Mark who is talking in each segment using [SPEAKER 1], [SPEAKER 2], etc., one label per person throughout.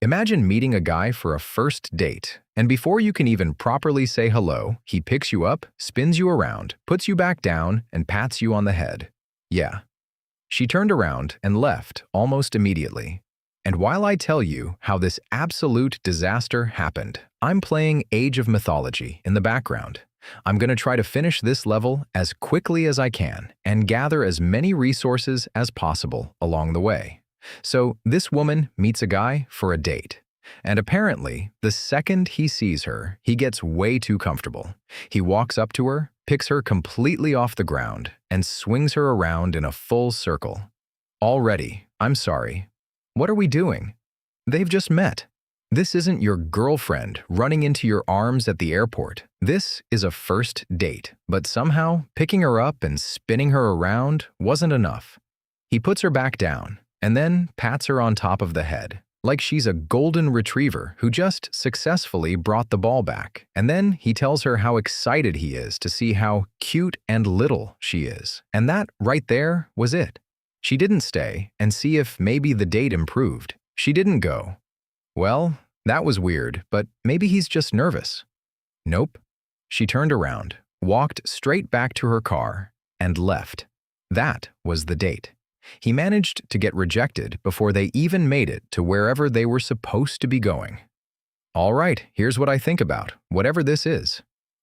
[SPEAKER 1] Imagine meeting a guy for a first date, and before you can even properly say hello, he picks you up, spins you around, puts you back down, and pats you on the head. Yeah. She turned around and left almost immediately. And while I tell you how this absolute disaster happened, I'm playing Age of Mythology in the background. I'm going to try to finish this level as quickly as I can and gather as many resources as possible along the way. So this woman meets a guy for a date. And apparently, the second he sees her, he gets way too comfortable. He walks up to her, picks her completely off the ground, and swings her around in a full circle. Already, I'm sorry. What are we doing? They've just met. This isn't your girlfriend running into your arms at the airport. This is a first date, but somehow picking her up and spinning her around wasn't enough. He puts her back down and then pats her on top of the head, like she's a golden retriever who just successfully brought the ball back. And then he tells her how excited he is to see how cute and little she is. And that right there was it. She didn't stay and see if maybe the date improved. She didn't go. Well, that was weird, but maybe he's just nervous. Nope. She turned around, walked straight back to her car, and left. That was the date. He managed to get rejected before they even made it to wherever they were supposed to be going. All right, here's what I think about whatever this is.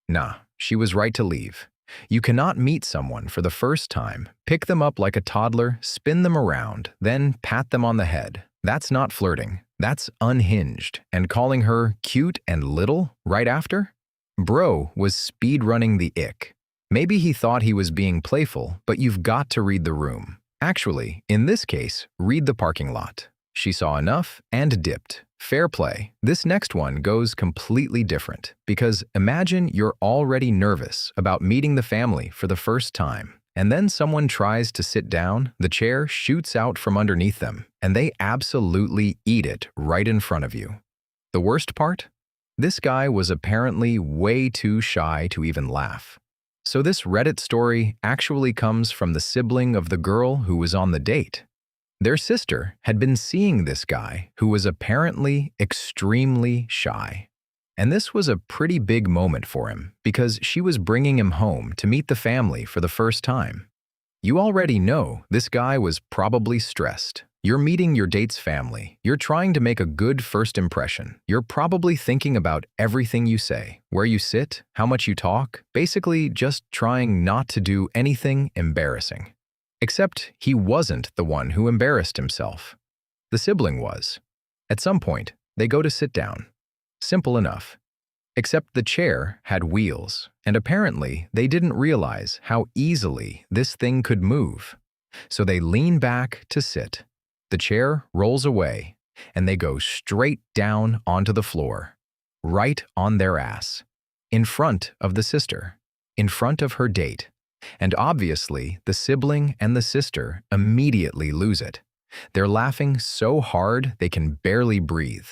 [SPEAKER 1] Nah, she was right to leave. You cannot meet someone for the first time, pick them up like a toddler, spin them around, then pat them on the head. That's not flirting. That's unhinged. And calling her cute and little right after? Bro was speedrunning the ick. Maybe he thought he was being playful, but you've got to read the room. Actually, in this case, read the parking lot. She saw enough and dipped. Fair play. This next one goes completely different because imagine you're already nervous about meeting the family for the first time, and then someone tries to sit down, the chair shoots out from underneath them, and they absolutely eat it right in front of you. The worst part? This guy was apparently way too shy to even laugh. So this Reddit story actually comes from the sibling of the girl who was on the date. Their sister had been seeing this guy who was apparently extremely shy. And this was a pretty big moment for him because she was bringing him home to meet the family for the first time. You already know this guy was probably stressed. You're meeting your date's family. You're trying to make a good first impression. You're probably thinking about everything you say, where you sit, how much you talk, basically just trying not to do anything embarrassing. Except he wasn't the one who embarrassed himself. The sibling was. At some point, they go to sit down. Simple enough. Except the chair had wheels, and apparently they didn't realize how easily this thing could move. So they lean back to sit. The chair rolls away, and they go straight down onto the floor, right on their ass, in front of the sister, in front of her date. And obviously, the sibling and the sister immediately lose it. They're laughing so hard they can barely breathe.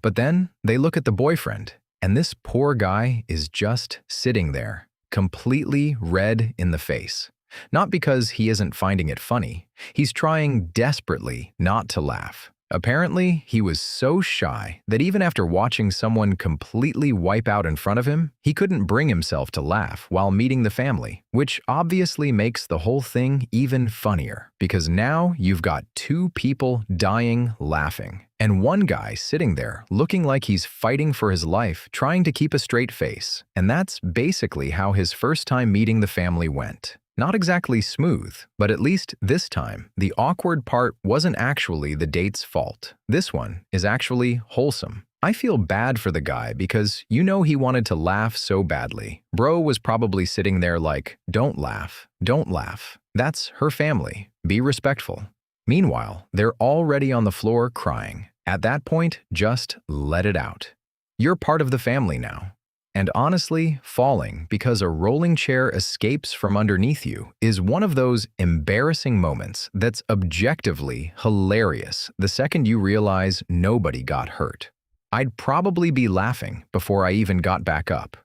[SPEAKER 1] But then they look at the boyfriend, and this poor guy is just sitting there, completely red in the face. Not because he isn't finding it funny. He's trying desperately not to laugh. Apparently, he was so shy that even after watching someone completely wipe out in front of him, he couldn't bring himself to laugh while meeting the family, which obviously makes the whole thing even funnier because now you've got two people dying laughing and one guy sitting there looking like he's fighting for his life, trying to keep a straight face. And that's basically how his first time meeting the family went. Not exactly smooth, but at least this time, the awkward part wasn't actually the date's fault. This one is actually wholesome. I feel bad for the guy because you know he wanted to laugh so badly. Bro was probably sitting there like, don't laugh, don't laugh. That's her family. Be respectful. Meanwhile, they're already on the floor crying. At that point, just let it out. You're part of the family now. And honestly, falling because a rolling chair escapes from underneath you is one of those embarrassing moments that's objectively hilarious the second you realize nobody got hurt. I'd probably be laughing before I even got back up.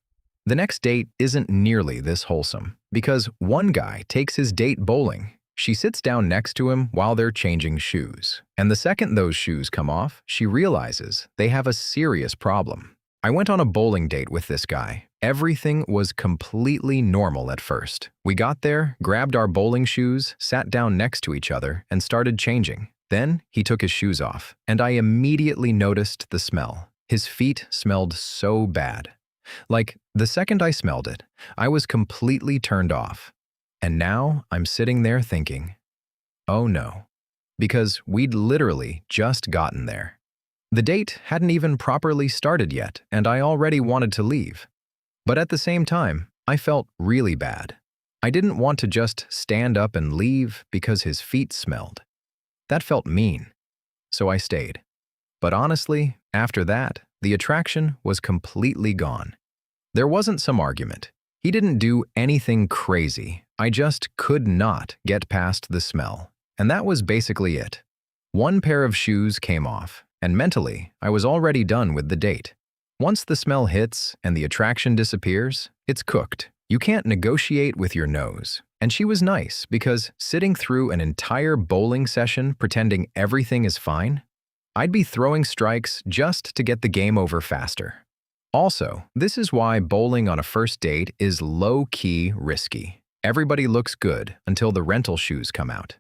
[SPEAKER 1] The next date isn't nearly this wholesome because one guy takes his date bowling. She sits down next to him while they're changing shoes. And the second those shoes come off, she realizes they have a serious problem. I went on a bowling date with this guy. Everything was completely normal at first. We got there, grabbed our bowling shoes, sat down next to each other, and started changing. Then he took his shoes off, and I immediately noticed the smell. His feet smelled so bad. Like, the second I smelled it, I was completely turned off. And now I'm sitting there thinking, oh no, because we'd literally just gotten there. The date hadn't even properly started yet, and I already wanted to leave. But at the same time, I felt really bad. I didn't want to just stand up and leave because his feet smelled. That felt mean. So I stayed. But honestly, after that, the attraction was completely gone. There wasn't some argument. He didn't do anything crazy. I just could not get past the smell. And that was basically it. One pair of shoes came off, and mentally, I was already done with the date. Once the smell hits and the attraction disappears, it's cooked. You can't negotiate with your nose. And she was nice because sitting through an entire bowling session pretending everything is fine, I'd be throwing strikes just to get the game over faster. Also, this is why bowling on a first date is low-key risky. Everybody looks good until the rental shoes come out.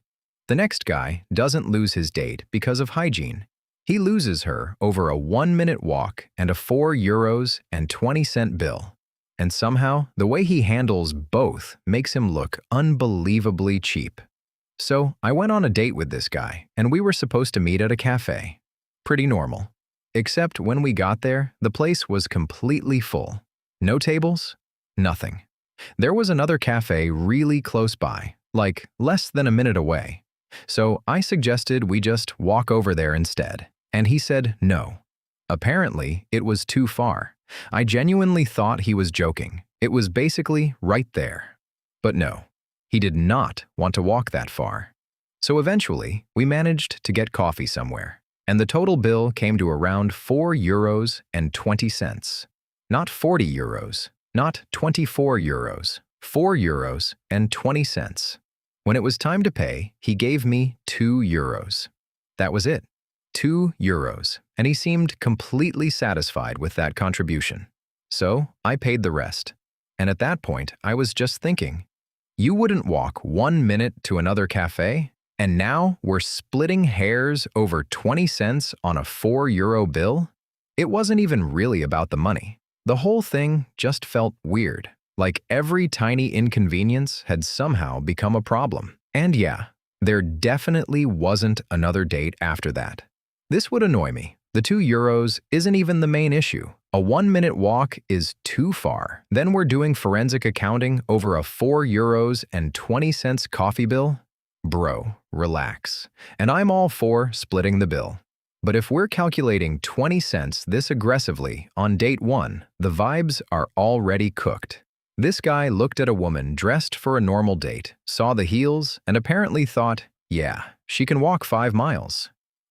[SPEAKER 1] The next guy doesn't lose his date because of hygiene. He loses her over a 1-minute walk and a €4.20 bill. And somehow, the way he handles both makes him look unbelievably cheap. So, I went on a date with this guy, and we were supposed to meet at a cafe. Pretty normal. Except when we got there, the place was completely full. No tables, nothing. There was another cafe really close by, like less than a minute away. So I suggested we just walk over there instead, and he said no. Apparently, it was too far. I genuinely thought he was joking. It was basically right there. But no, he did not want to walk that far. So eventually, we managed to get coffee somewhere, and the total bill came to around €4.20. Not €40, not €24, €4.20. When it was time to pay, he gave me €2. That was it. €2, and he seemed completely satisfied with that contribution. So I paid the rest. And at that point, I was just thinking, you wouldn't walk 1 minute to another cafe, and now we're splitting hairs over 20 cents on a €4 bill? It wasn't even really about the money. The whole thing just felt weird, like every tiny inconvenience had somehow become a problem. And yeah, there definitely wasn't another date after that. This would annoy me. The €2 isn't even the main issue. A 1-minute walk is too far. Then we're doing forensic accounting over a €4.20 coffee bill? Bro, relax. And I'm all for splitting the bill. But if we're calculating 20 cents this aggressively on date 1, the vibes are already cooked. This guy looked at a woman dressed for a normal date, saw the heels, and apparently thought, yeah, she can walk 5 miles.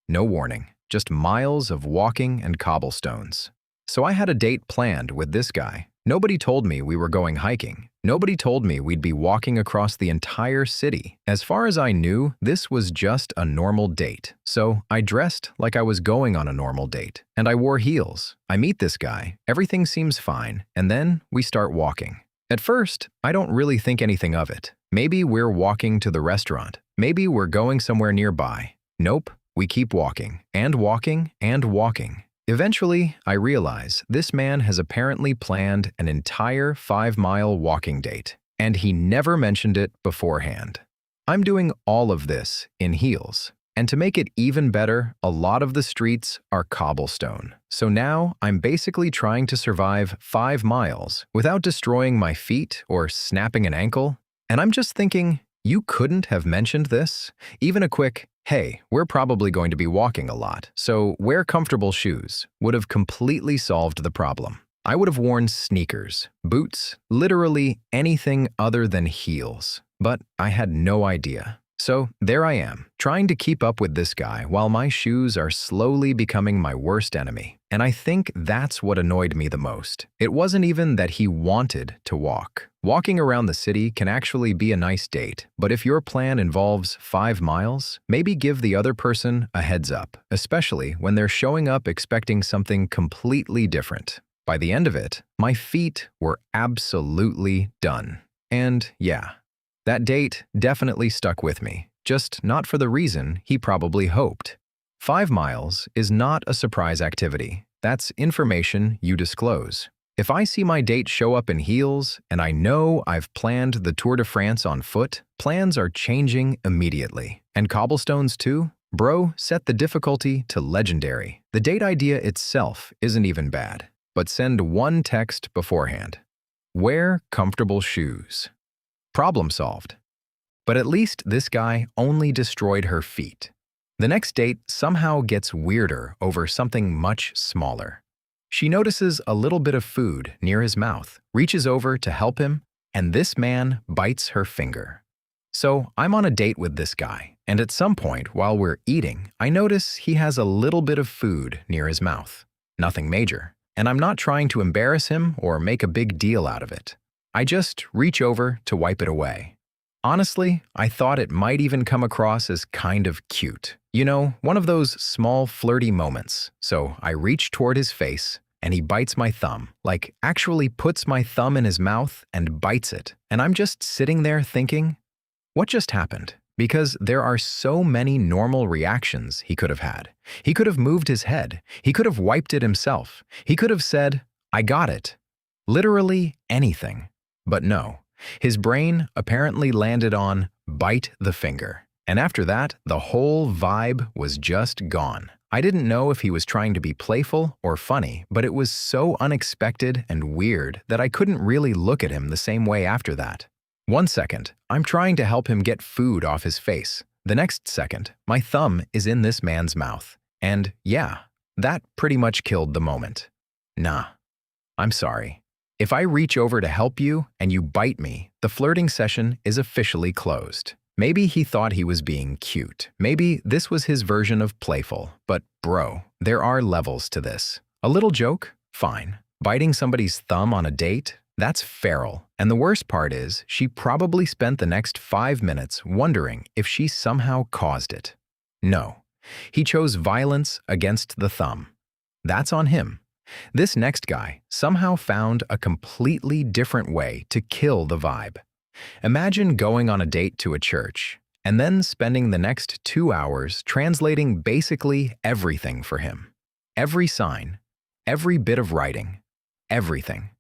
[SPEAKER 1] No warning, just miles of walking and cobblestones. So I had a date planned with this guy. Nobody told me we were going hiking. Nobody told me we'd be walking across the entire city. As far as I knew, this was just a normal date. So I dressed like I was going on a normal date, and I wore heels. I meet this guy, everything seems fine, and then we start walking. At first, I don't really think anything of it. Maybe we're walking to the restaurant. Maybe we're going somewhere nearby. Nope, we keep walking, and walking, and walking. Eventually, I realize this man has apparently planned an entire 5-mile walking date, and he never mentioned it beforehand. I'm doing all of this in heels. And to make it even better, a lot of the streets are cobblestone. So now I'm basically trying to survive 5 miles without destroying my feet or snapping an ankle. And I'm just thinking, you couldn't have mentioned this? Even a quick, hey, we're probably going to be walking a lot, so wear comfortable shoes would have completely solved the problem. I would have worn sneakers, boots, literally anything other than heels. But I had no idea. So there I am, trying to keep up with this guy while my shoes are slowly becoming my worst enemy. And I think that's what annoyed me the most. It wasn't even that he wanted to walk. Walking around the city can actually be a nice date, but if your plan involves 5 miles, maybe give the other person a heads up, especially when they're showing up expecting something completely different. By the end of it, my feet were absolutely done. And yeah, that date definitely stuck with me, just not for the reason he probably hoped. 5 miles is not a surprise activity. That's information you disclose. If I see my date show up in heels and I know I've planned the Tour de France on foot, plans are changing immediately. And cobblestones too? Bro, set the difficulty to legendary. The date idea itself isn't even bad, but send one text beforehand. Wear comfortable shoes. Problem solved. But at least this guy only destroyed her feet. The next date somehow gets weirder over something much smaller. She notices a little bit of food near his mouth, reaches over to help him, and this man bites her finger. So I'm on a date with this guy, and at some point while we're eating, I notice he has a little bit of food near his mouth. Nothing major, and I'm not trying to embarrass him or make a big deal out of it. I just reach over to wipe it away. Honestly, I thought it might even come across as kind of cute. You know, one of those small flirty moments. So I reach toward his face, and he bites my thumb, like actually puts my thumb in his mouth and bites it. And I'm just sitting there thinking, what just happened? Because there are so many normal reactions he could have had. He could have moved his head. He could have wiped it himself. He could have said, I got it. Literally anything. But no, his brain apparently landed on bite the finger. And after that, the whole vibe was just gone. I didn't know if he was trying to be playful or funny, but it was so unexpected and weird that I couldn't really look at him the same way after that. 1 second, I'm trying to help him get food off his face. The next second, my thumb is in this man's mouth. And yeah, that pretty much killed the moment. Nah, I'm sorry. If I reach over to help you and you bite me, the flirting session is officially closed. Maybe he thought he was being cute. Maybe this was his version of playful. But bro, there are levels to this. A little joke? Fine. Biting somebody's thumb on a date? That's feral. And the worst part is, she probably spent the next 5 minutes wondering if she somehow caused it. No. He chose violence against the thumb. That's on him. This next guy somehow found a completely different way to kill the vibe. Imagine going on a date to a church and then spending the next 2 hours translating basically everything for him. Every sign, every bit of writing, everything.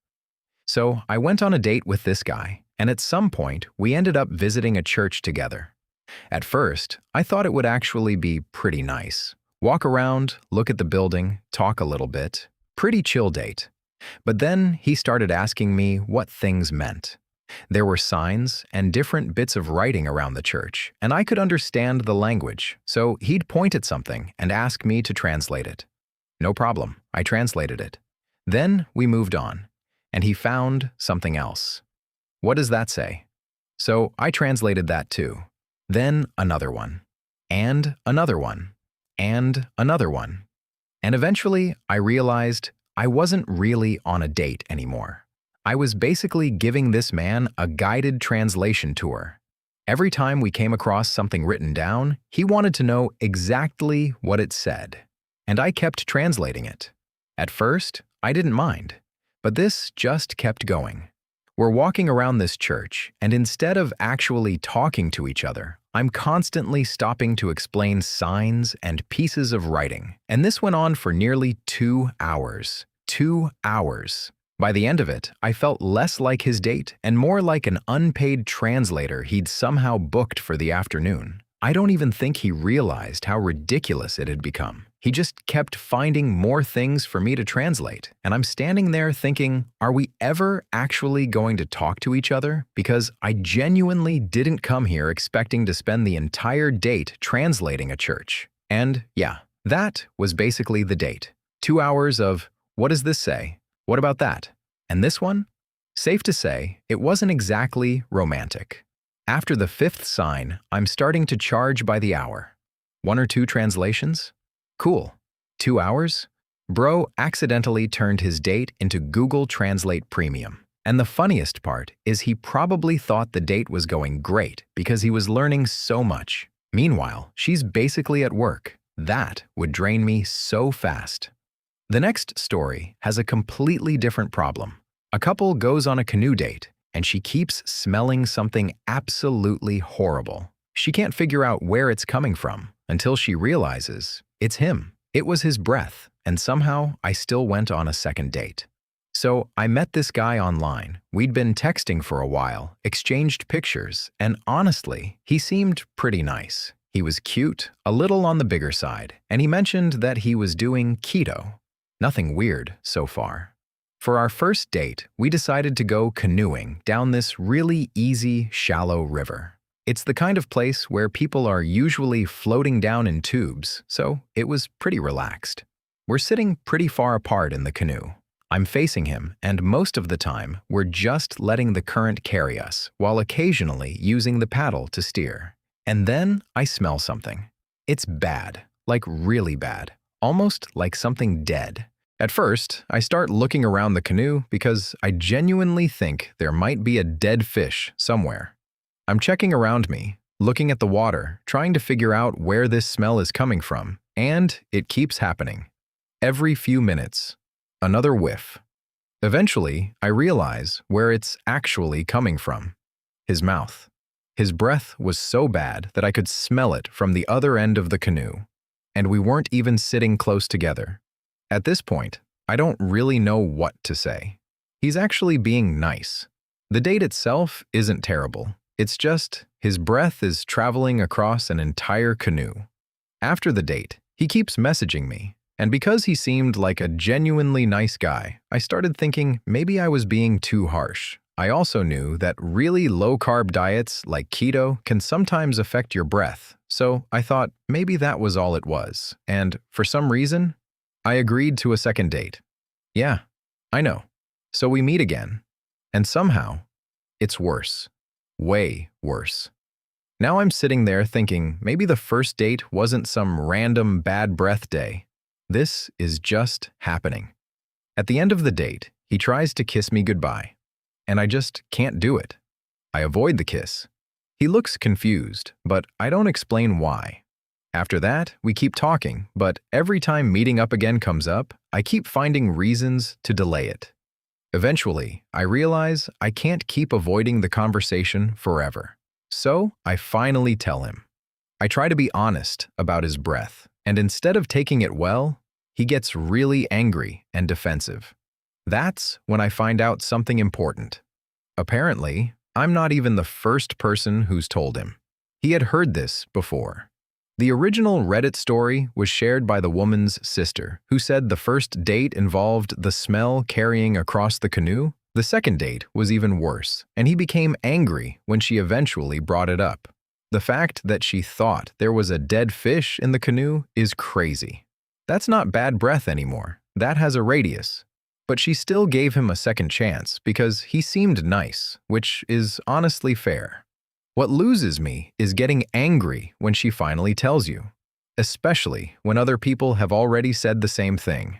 [SPEAKER 1] So I went on a date with this guy, and at some point we ended up visiting a church together. At first, I thought it would actually be pretty nice. Walk around, look at the building, talk a little bit. Pretty chill date. But then he started asking me what things meant. There were signs and different bits of writing around the church, and I could understand the language, so he'd point at something and ask me to translate it. No problem, I translated it. Then we moved on, and he found something else. What does that say? So I translated that too. Then another one, and another one, and another one. And eventually, I realized I wasn't really on a date anymore. I was basically giving this man a guided translation tour. Every time we came across something written down, he wanted to know exactly what it said. And I kept translating it. At first, I didn't mind. But this just kept going. We're walking around this church, and instead of actually talking to each other, I'm constantly stopping to explain signs and pieces of writing. And this went on for nearly 2 hours. 2 hours. By the end of it, I felt less like his date and more like an unpaid translator he'd somehow booked for the afternoon. I don't even think he realized how ridiculous it had become. He just kept finding more things for me to translate, and I'm standing there thinking, are we ever actually going to talk to each other? Because I genuinely didn't come here expecting to spend the entire date translating a church. And yeah, that was basically the date. 2 hours of, what does this say? What about that? And this one? Safe to say, it wasn't exactly romantic. After the fifth sign, I'm starting to charge by the hour. One or two translations? Cool. 2 hours? Bro accidentally turned his date into Google Translate Premium. And the funniest part is he probably thought the date was going great because he was learning so much. Meanwhile, she's basically at work. That would drain me so fast. The next story has a completely different problem. A couple goes on a canoe date, and she keeps smelling something absolutely horrible. She can't figure out where it's coming from until she realizes it's him. It was his breath, and somehow I still went on a second date. So I met this guy online. We'd been texting for a while, exchanged pictures, and honestly, he seemed pretty nice. He was cute, a little on the bigger side, and he mentioned that he was doing keto. Nothing weird so far. For our first date, we decided to go canoeing down this really easy, shallow river. It's the kind of place where people are usually floating down in tubes, so it was pretty relaxed. We're sitting pretty far apart in the canoe. I'm facing him, and most of the time, we're just letting the current carry us, while occasionally using the paddle to steer. And then I smell something. It's bad, like really bad, almost like something dead. At first, I start looking around the canoe because I genuinely think there might be a dead fish somewhere. I'm checking around me, looking at the water, trying to figure out where this smell is coming from, and it keeps happening. Every few minutes, another whiff. Eventually, I realize where it's actually coming from. His mouth. His breath was so bad that I could smell it from the other end of the canoe, and we weren't even sitting close together. At this point, I don't really know what to say. He's actually being nice. The date itself isn't terrible. It's just his breath is traveling across an entire canoe. After the date, he keeps messaging me, and because he seemed like a genuinely nice guy, I started thinking maybe I was being too harsh. I also knew that really low-carb diets like keto can sometimes affect your breath, so I thought maybe that was all it was, and for some reason, I agreed to a second date. Yeah, I know. So we meet again, and somehow, it's worse. Way worse. Now I'm sitting there thinking maybe the first date wasn't some random bad breath day. This is just happening. At the end of the date, he tries to kiss me goodbye, and I just can't do it. I avoid the kiss. He looks confused, but I don't explain why. After that, we keep talking, but every time meeting up again comes up, I keep finding reasons to delay it. Eventually, I realize I can't keep avoiding the conversation forever. So, I finally tell him. I try to be honest about his breath, and instead of taking it well, he gets really angry and defensive. That's when I find out something important. Apparently, I'm not even the first person who's told him. He had heard this before. The original Reddit story was shared by the woman's sister, who said the first date involved the smell carrying across the canoe. The second date was even worse, and he became angry when she eventually brought it up. The fact that she thought there was a dead fish in the canoe is crazy. That's not bad breath anymore. That has a radius. But she still gave him a second chance because he seemed nice, which is honestly fair. What loses me is getting angry when she finally tells you, especially when other people have already said the same thing.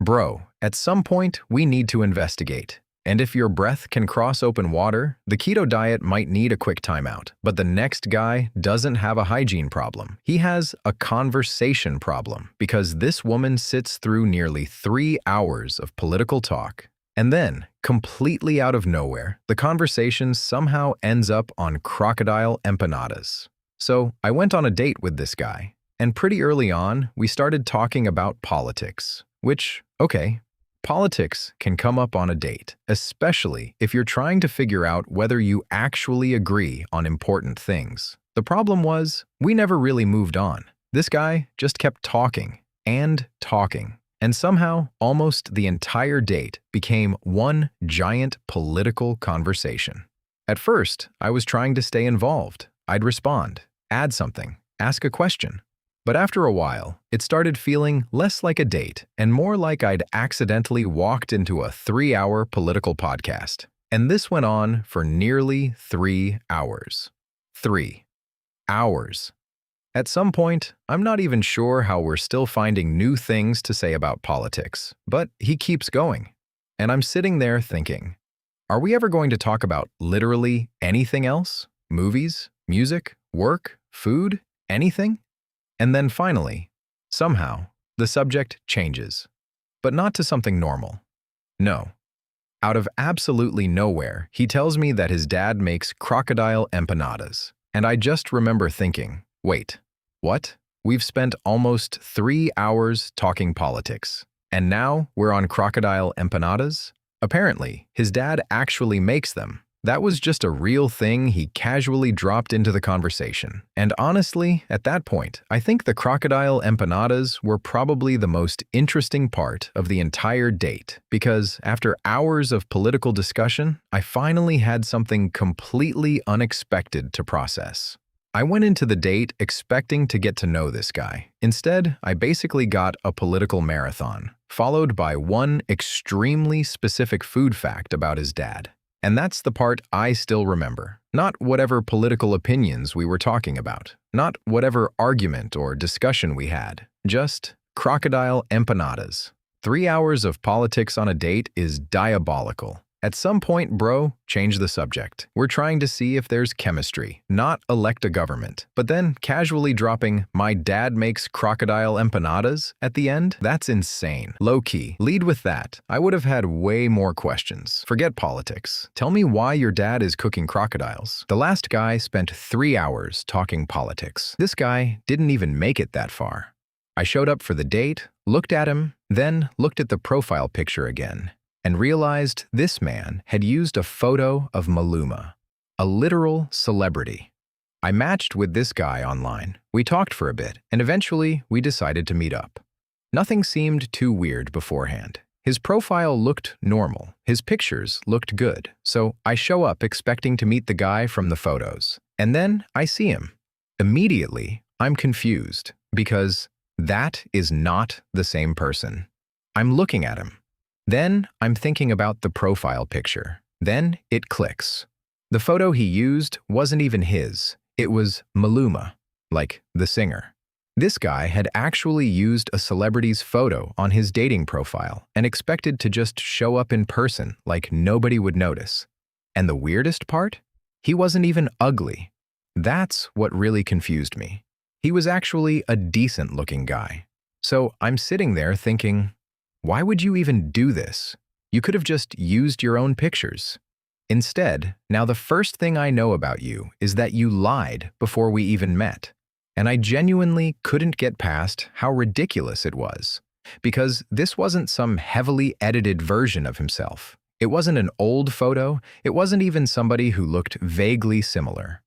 [SPEAKER 1] Bro, at some point, we need to investigate. And if your breath can cross open water, the keto diet might need a quick timeout. But the next guy doesn't have a hygiene problem. He has a conversation problem because this woman sits through nearly 3 hours of political talk. And then, completely out of nowhere, the conversation somehow ends up on crocodile empanadas. So I went on a date with this guy, and pretty early on, we started talking about politics, which, okay, politics can come up on a date, especially if you're trying to figure out whether you actually agree on important things. The problem was, we never really moved on. This guy just kept talking and talking. And somehow, almost the entire date became one giant political conversation. At first, I was trying to stay involved. I'd respond, add something, ask a question. But after a while, it started feeling less like a date and more like I'd accidentally walked into a 3-hour political podcast. And this went on for nearly 3 hours. 3 hours. At some point, I'm not even sure how we're still finding new things to say about politics, but he keeps going. And I'm sitting there thinking, are we ever going to talk about literally anything else? Movies, music, work, food, anything? And then finally, somehow, the subject changes. But not to something normal. No. Out of absolutely nowhere, he tells me that his dad makes crocodile empanadas. And I just remember thinking, wait, what? We've spent almost 3 hours talking politics. And now we're on crocodile empanadas? Apparently, his dad actually makes them. That was just a real thing he casually dropped into the conversation. And honestly, at that point, I think the crocodile empanadas were probably the most interesting part of the entire date, because after hours of political discussion, I finally had something completely unexpected to process. I went into the date expecting to get to know this guy. Instead, I basically got a political marathon, followed by one extremely specific food fact about his dad. And that's the part I still remember. Not whatever political opinions we were talking about. Not whatever argument or discussion we had. Just crocodile empanadas. 3 hours of politics on a date is diabolical. At some point, bro, change the subject. We're trying to see if there's chemistry, not elect a government. But then casually dropping, my dad makes crocodile empanadas at the end? That's insane. Low-key. Lead with that. I would have had way more questions. Forget politics. Tell me why your dad is cooking crocodiles. The last guy spent 3 hours talking politics. This guy didn't even make it that far. I showed up for the date, looked at him, then looked at the profile picture again, and realized this man had used a photo of Maluma, a literal celebrity. I matched with this guy online. We talked for a bit, and eventually we decided to meet up. Nothing seemed too weird beforehand. His profile looked normal. His pictures looked good. So I show up expecting to meet the guy from the photos. And then I see him. Immediately, I'm confused because that is not the same person. I'm looking at him. Then I'm thinking about the profile picture. Then it clicks. The photo he used wasn't even his. It was Maluma, like the singer. This guy had actually used a celebrity's photo on his dating profile and expected to just show up in person like nobody would notice. And the weirdest part? He wasn't even ugly. That's what really confused me. He was actually a decent-looking guy. So I'm sitting there thinking, why would you even do this? You could have just used your own pictures. Instead, now the first thing I know about you is that you lied before we even met. And I genuinely couldn't get past how ridiculous it was. Because this wasn't some heavily edited version of himself. It wasn't an old photo. It wasn't even somebody who looked vaguely similar.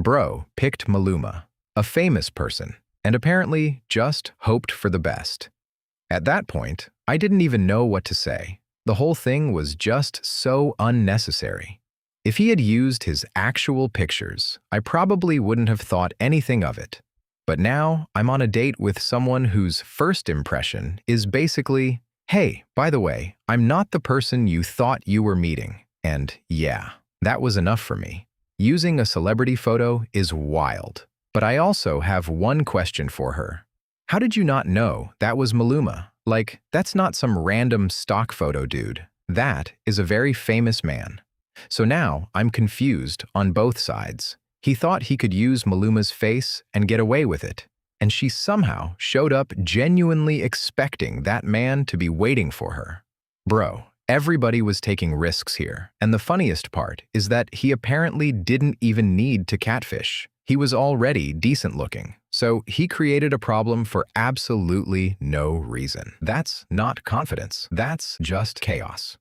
[SPEAKER 1] Bro picked Maluma, a famous person, and apparently just hoped for the best. At that point, I didn't even know what to say. The whole thing was just so unnecessary. If he had used his actual pictures, I probably wouldn't have thought anything of it. But now I'm on a date with someone whose first impression is basically, hey, by the way, I'm not the person you thought you were meeting. And yeah, that was enough for me. Using a celebrity photo is wild. But I also have one question for her. How did you not know that was Maluma? Like, that's not some random stock photo dude. That is a very famous man. So now I'm confused on both sides. He thought he could use Maluma's face and get away with it. And she somehow showed up genuinely expecting that man to be waiting for her. Bro, everybody was taking risks here. And the funniest part is that he apparently didn't even need to catfish. He was already decent looking, so he created a problem for absolutely no reason. That's not confidence. That's just chaos.